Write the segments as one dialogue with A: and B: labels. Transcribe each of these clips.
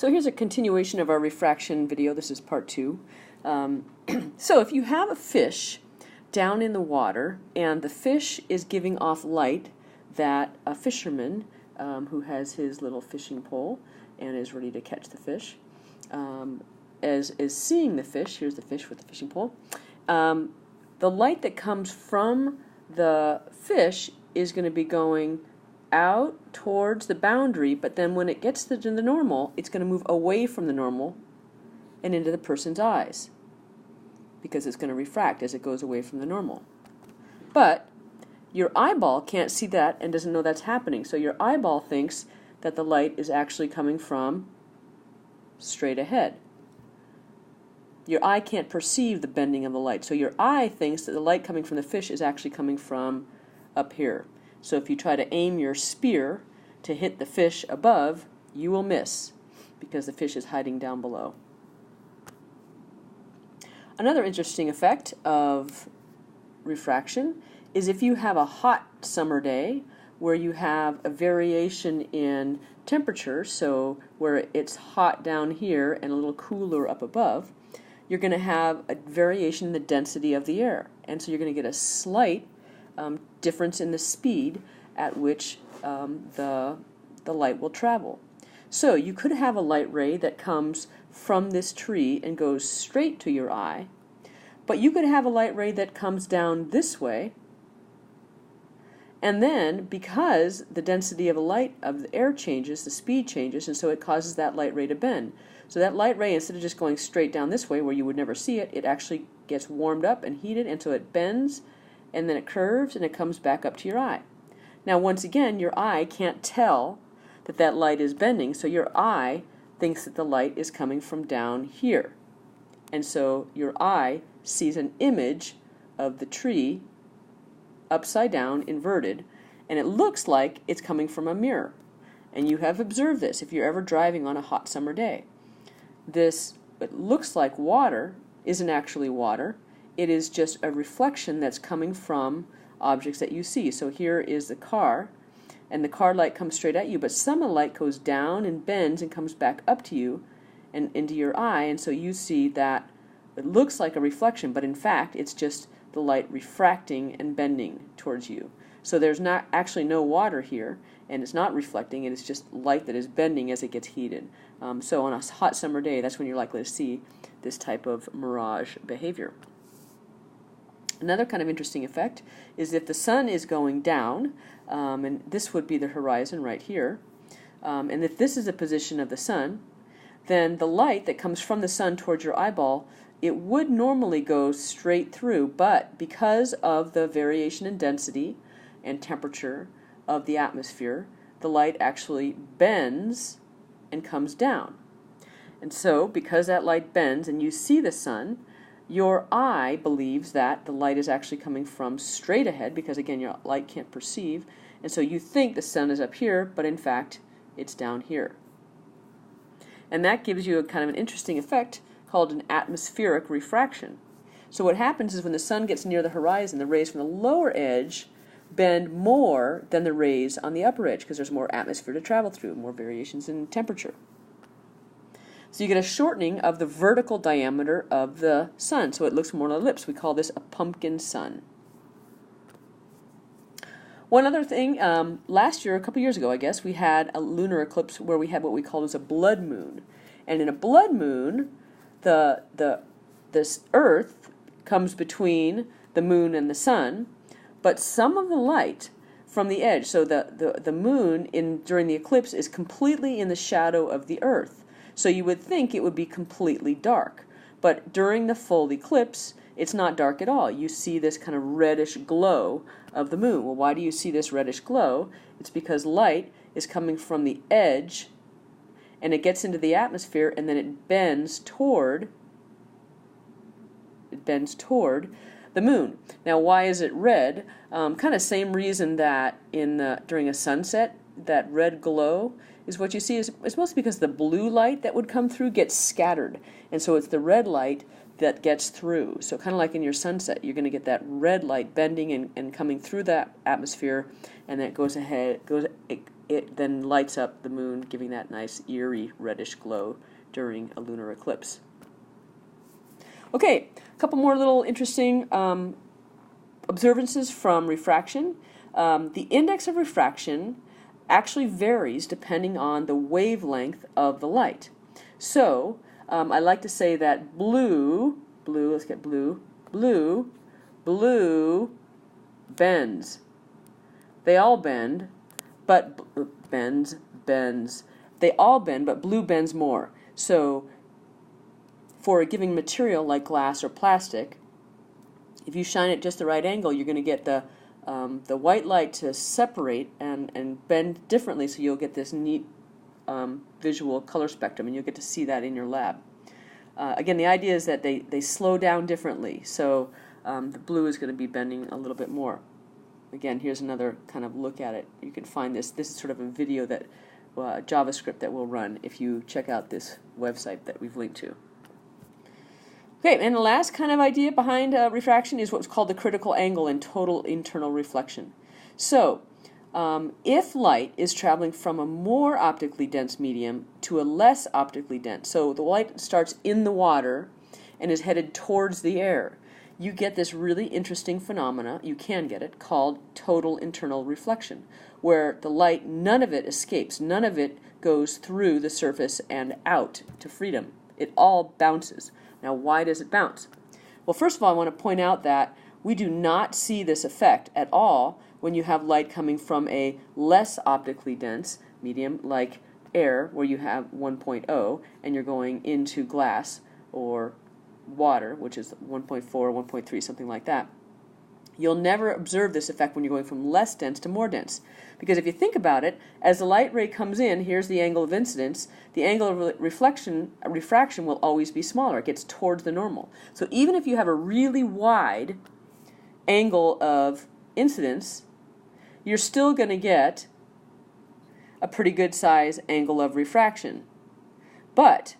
A: So here's a continuation of our refraction video. This is part 2. So if you have a fish down in the water and the fish is giving off light that a fisherman who has his little fishing pole and is ready to catch the fish is seeing the fish. Here's the fish with the fishing pole. The light that comes from the fish is going to be going out towards the boundary, but then when it gets to the normal, it's going to move away from the normal and into the person's eyes because it's going to refract as it goes away from the normal. But your eyeball can't see that and doesn't know that's happening, so your eyeball thinks that the light is actually coming from straight ahead. Your eye can't perceive the bending of the light, so your eye thinks that the light coming from the fish is actually coming from up here. So if you try to aim your spear to hit the fish above, you will miss because the fish is hiding down below. Another interesting effect of refraction is if you have a hot summer day where you have a variation in temperature, so where it's hot down here and a little cooler up above, you're going to have a variation in the density of the air. And so you're going to get a slight difference in the speed at which the light will travel. So you could have a light ray that comes from this tree and goes straight to your eye, but you could have a light ray that comes down this way, and then because the density of the light of the air changes, the speed changes, and so it causes that light ray to bend. So that light ray, instead of just going straight down this way where you would never see it, it actually gets warmed up and heated, and so it bends and then it curves and it comes back up to your eye. Now once again, your eye can't tell that that light is bending, so your eye thinks that the light is coming from down here. And so your eye sees an image of the tree upside down, inverted, and it looks like it's coming from a mirror. And you have observed this if you're ever driving on a hot summer day. This, what looks like water, isn't actually water. It is just a reflection that's coming from objects that you see. So here is the car, and the car light comes straight at you, but some of the light goes down and bends and comes back up to you and into your eye, and so you see that it looks like a reflection, but in fact it's just the light refracting and bending towards you. So there's not actually no water here, and it's not reflecting, and it's just light that is bending as it gets heated. So on a hot summer day, that's when you're likely to see this type of mirage behavior. Another kind of interesting effect is if the sun is going down, and this would be the horizon right here, and if this is the position of the sun, then the light that comes from the sun towards your eyeball, it would normally go straight through, but because of the variation in density and temperature of the atmosphere, the light actually bends and comes down. And so, because that light bends and you see the sun, your eye believes that the light is actually coming from straight ahead because, again, your light can't perceive, and so you think the sun is up here, but in fact, it's down here. And that gives you a kind of an interesting effect called an atmospheric refraction. So what happens is when the sun gets near the horizon, the rays from the lower edge bend more than the rays on the upper edge because there's more atmosphere to travel through, more variations in temperature. So you get a shortening of the vertical diameter of the sun, so it looks more like an ellipse. We call this a pumpkin sun. One other thing, last year, a couple years ago, I guess, we had a lunar eclipse where we had what we called as a blood moon. And in a blood moon, this Earth comes between the moon and the sun, but some of the light from the edge, so the moon during the eclipse is completely in the shadow of the Earth. So you would think it would be completely dark. But during the full eclipse, it's not dark at all. You see this kind of reddish glow of the moon. Well, why do you see this reddish glow? It's because light is coming from the edge, and it gets into the atmosphere, and then it bends toward the moon. Now, why is it red? Kind of same reason that during a sunset, that red glow is what you see. It's mostly because the blue light that would come through gets scattered, and so it's the red light that gets through. So kind of like in your sunset, you're going to get that red light bending and coming through that atmosphere, and then it goes it then lights up the moon, giving that nice eerie reddish glow during a lunar eclipse. Okay, a couple more little interesting observances from refraction. The index of refraction actually varies depending on the wavelength of the light. So I like to say that blue, let's get blue bends. They all bend, but bends. They all bend, but blue bends more. So for a given material like glass or plastic, if you shine at just the right angle, you're going to get the white light to separate and bend differently, so you'll get this neat visual color spectrum, and you'll get to see that in your lab. Again, the idea is that they slow down differently, so the blue is going to be bending a little bit more. Again, here's another kind of look at it. You can find this. This is sort of a video that JavaScript that will run if you check out this website that we've linked to. Okay, and the last kind of idea behind refraction is what's called the critical angle in total internal reflection. So, if light is traveling from a more optically dense medium to a less optically dense, so the light starts in the water and is headed towards the air, you get this really interesting phenomena, you can get it, called total internal reflection, where the light, none of it escapes, none of it goes through the surface and out to freedom. It all bounces. Now, why does it bounce? Well, first of all, I want to point out that we do not see this effect at all when you have light coming from a less optically dense medium like air, where you have 1.0, and you're going into glass or water, which is 1.4, 1.3, something like that. You'll never observe this effect when you're going from less dense to more dense. Because if you think about it, as the light ray comes in, here's the angle of incidence, the angle of refraction will always be smaller. It gets towards the normal. So even if you have a really wide angle of incidence, you're still going to get a pretty good size angle of refraction. But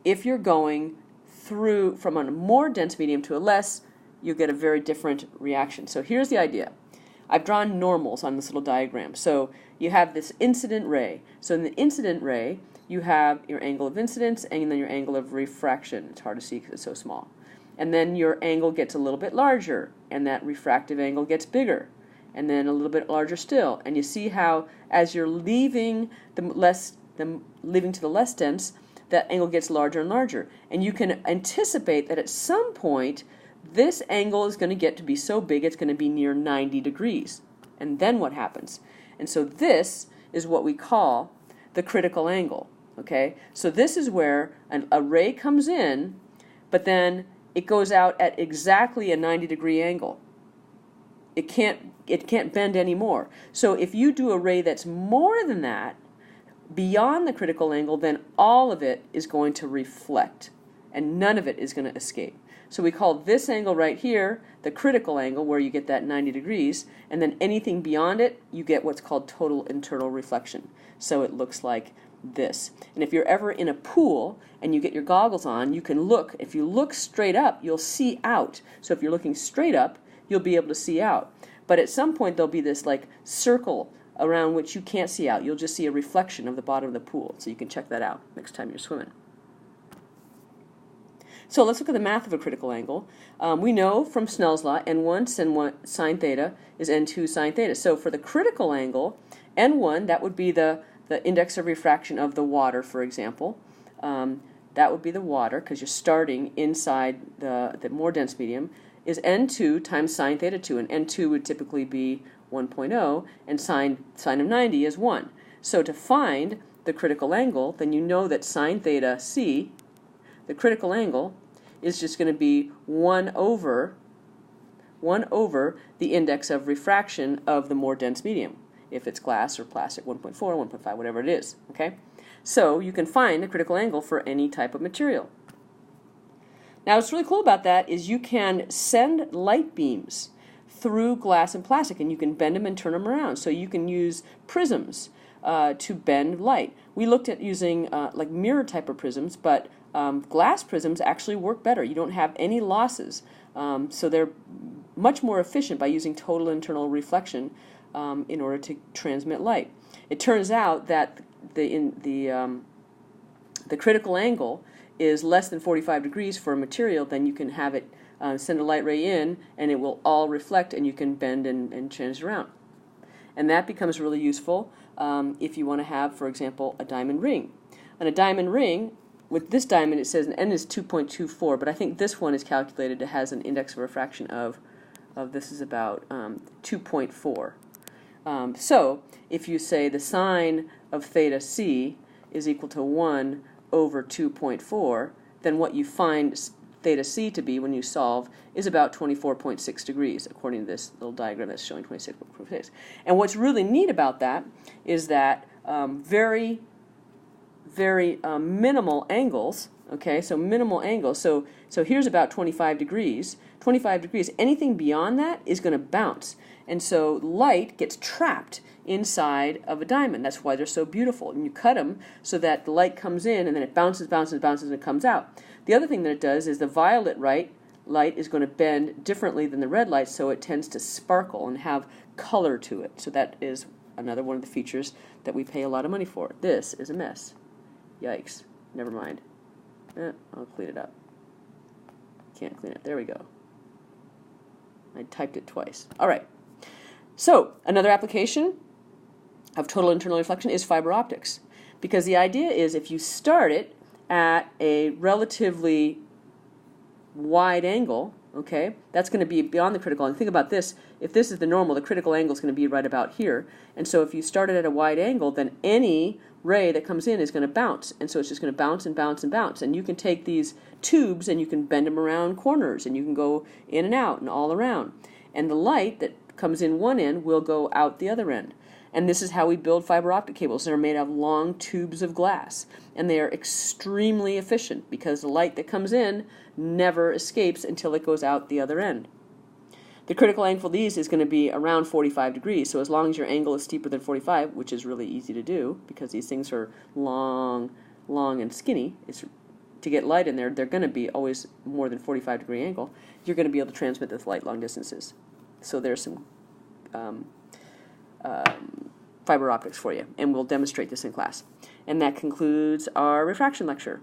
A: if you're going through from a more dense medium to a less, you'll get a very different reaction. So here's the idea. I've drawn normals on this little diagram. So you have this incident ray. So in the incident ray, you have your angle of incidence and then your angle of refraction. It's hard to see because it's so small. And then your angle gets a little bit larger, and that refractive angle gets bigger, and then a little bit larger still. And you see how as you're leaving to the less dense, that angle gets larger and larger. And you can anticipate that at some point, this angle is going to get to be so big it's going to be near 90 degrees. And then what happens? And so this is what we call the critical angle. Okay? So this is where a ray comes in, but then it goes out at exactly a 90-degree angle. It can't bend anymore. So if you do a ray that's more than that, beyond the critical angle, then all of it is going to reflect, and none of it is going to escape. So we call this angle right here the critical angle, where you get that 90 degrees, and then anything beyond it, you get what's called total internal reflection. So it looks like this. And if you're ever in a pool and you get your goggles on, you can look. If you look straight up, you'll see out. So if you're looking straight up, you'll be able to see out. But at some point, there'll be this like circle around which you can't see out. You'll just see a reflection of the bottom of the pool. So you can check that out next time you're swimming. So let's look at the math of a critical angle. We know from Snell's law, n1 sine theta is n2 sine theta. So for the critical angle, n1, that would be the index of refraction of the water, for example. That would be the water, because you're starting inside the more dense medium, is n2 times sine theta 2. And n2 would typically be 1.0, and sine of 90 is 1. So to find the critical angle, then you know that sine theta c, the critical angle, is just going to be 1 over the index of refraction of the more dense medium. If it's glass or plastic, 1.4, 1.5, whatever it is. Okay? So you can find the critical angle for any type of material. Now what's really cool about that is you can send light beams through glass and plastic, and you can bend them and turn them around. So you can use prisms to bend light. We looked at using like mirror type of prisms, but glass prisms actually work better. You don't have any losses. So they're much more efficient by using total internal reflection in order to transmit light. It turns out that the critical angle is less than 45 degrees for a material, then you can have it send a light ray in, and it will all reflect, and you can bend and change it around. And that becomes really useful if you want to have, for example, a diamond ring. On a diamond ring, with this diamond, it says an N is 2.24, but I think this one is calculated. It has an index of refraction of this is about 2.4. So if you say the sine of theta c is equal to 1 over 2.4, then what you find theta c to be when you solve is about 24.6 degrees, according to this little diagram that's showing 26.6. And what's really neat about that is that very minimal angles, okay, so minimal angles, so here's about 25 degrees. 25 degrees, anything beyond that is going to bounce. And so light gets trapped inside of a diamond. That's why they're so beautiful. And you cut them so that the light comes in and then it bounces, bounces, bounces, and it comes out. The other thing that it does is the violet light is going to bend differently than the red light, so it tends to sparkle and have color to it. So that is another one of the features that we pay a lot of money for. This is a mess. Yikes. Never mind. I'll clean it up. Can't clean it. There we go. I typed it twice. All right. So another application of total internal reflection is fiber optics, because the idea is if you start it at a relatively wide angle, okay, that's going to be beyond the critical angle. Think about this. If this is the normal, the critical angle is going to be right about here. And so if you start it at a wide angle, then any ray that comes in is going to bounce. And so it's just going to bounce and bounce and bounce. And you can take these tubes and you can bend them around corners, and you can go in and out and all around. And the light that comes in one end will go out the other end. And this is how we build fiber optic cables. They're made of long tubes of glass, and they are extremely efficient because the light that comes in never escapes until it goes out the other end. The critical angle for these is going to be around 45 degrees, so as long as your angle is steeper than 45, which is really easy to do because these things are long and skinny, to get light in there, they're going to be always more than 45 degree angle, you're going to be able to transmit this light long distances. So there's some fiber optics for you, and we'll demonstrate this in class. And that concludes our refraction lecture.